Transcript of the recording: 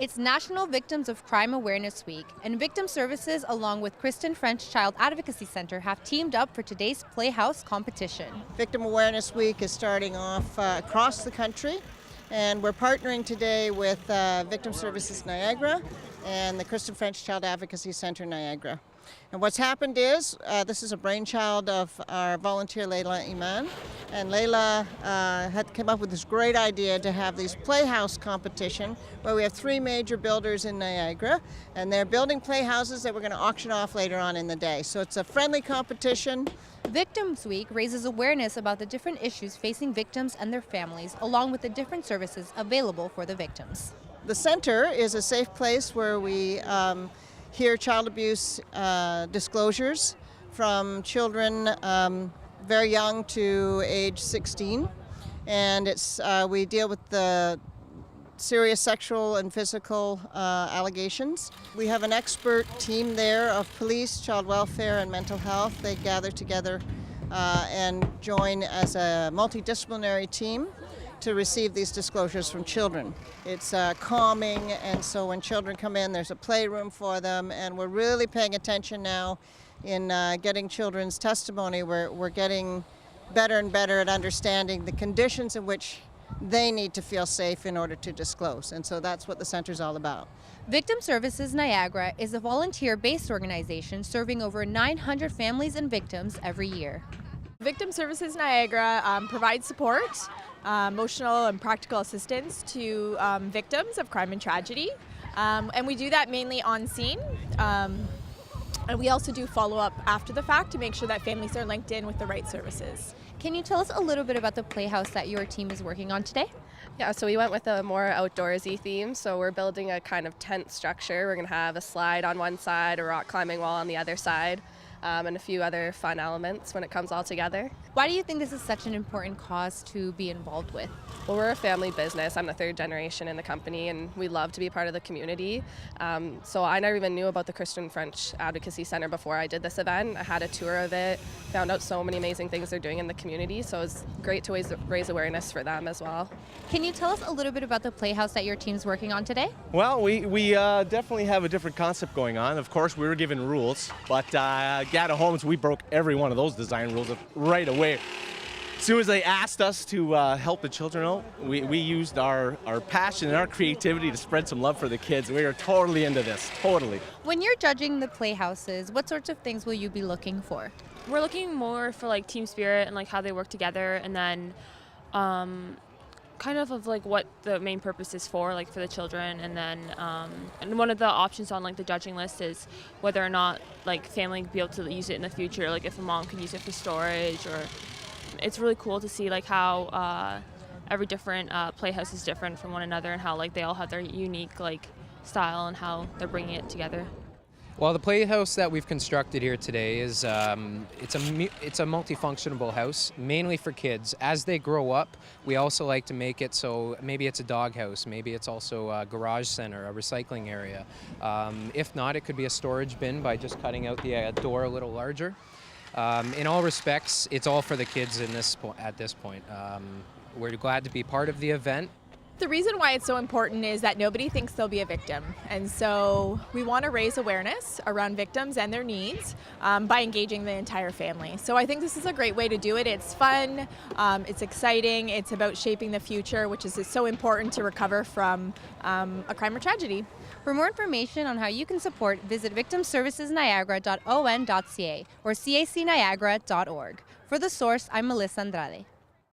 It's National Victims of Crime Awareness Week, and Victim Services, along with Kristen French Child Advocacy Center, have teamed up for today's Playhouse competition. Victim Awareness Week is starting off across the country, and we're partnering today with Victim Services Niagara and the Kristen French Child Advocacy Center Niagara. And what's happened is, this is a brainchild of our volunteer Layla Iman, and Layla had come up with this great idea to have these playhouse competition where we have three major builders in Niagara, and they're building playhouses that we're going to auction off later on in the day. So it's a friendly competition. Victims Week raises awareness about the different issues facing victims and their families, along with the different services available for the victims. The center is a safe place where we hear child abuse disclosures from children very young to age 16, and we deal with the serious sexual and physical allegations. We have an expert team there of police, child welfare, and mental health. They gather together and join as a multidisciplinary team to receive these disclosures from children. It's calming, and so when children come in, there's a playroom for them, and we're really paying attention now in getting children's testimony. We're getting better and better at understanding the conditions in which they need to feel safe in order to disclose, and so that's what the center's all about. Victim Services Niagara is a volunteer-based organization serving over 900 families and victims every year. Victim Services Niagara provides support, emotional and practical assistance to victims of crime and tragedy. And we do that mainly on scene. And we also do follow-up after the fact to make sure that families are linked in with the right services. Can you tell us a little bit about the playhouse that your team is working on today? Yeah, so we went with a more outdoorsy theme. So we're building a kind of tent structure. We're going to have a slide on one side, a rock climbing wall on the other side, and a few other fun elements when it comes all together. Why do you think this is such an important cause to be involved with? Well, we're a family business. I'm the third generation in the company, and we love to be part of the community. So I never even knew about the Kristen French Advocacy Center before I did this event. I had a tour of it, found out so many amazing things they're doing in the community, so it's great to raise awareness for them as well. Can you tell us a little bit about the playhouse that your team's working on today? Well, we definitely have a different concept going on. Of course, we were given rules, but Gata Homes, we broke every one of those design rules right away. As soon as they asked us to help the children out, we used our passion and our creativity to spread some love for the kids. We are totally into this, totally. When you're judging the playhouses, what sorts of things will you be looking for? We're looking more for like team spirit and like how they work together, and then kind of like what the main purpose is for, like for the children, and then and one of the options on like the judging list is whether or not like family can be able to use it in the future, like if a mom can use it for storage. Or it's really cool to see like how every different playhouse is different from one another, and how like they all have their unique like style and how they're bringing it together. Well, the playhouse that we've constructed here today is it's a multifunctional house, mainly for kids. As they grow up, we also like to make it so maybe it's a dog house, maybe it's also a garage center, a recycling area. If not, it could be a storage bin by just cutting out the door a little larger. In all respects, it's all for the kids at this point. We're glad to be part of the event. The reason why it's so important is that nobody thinks they'll be a victim, and so we want to raise awareness around victims and their needs by engaging the entire family. So I think this is a great way to do it. It's fun, it's exciting, it's about shaping the future, which is so important to recover from a crime or tragedy. For more information on how you can support, visit victimservicesniagara.on.ca or cacniagara.org. For The Source, I'm Melissa Andrade.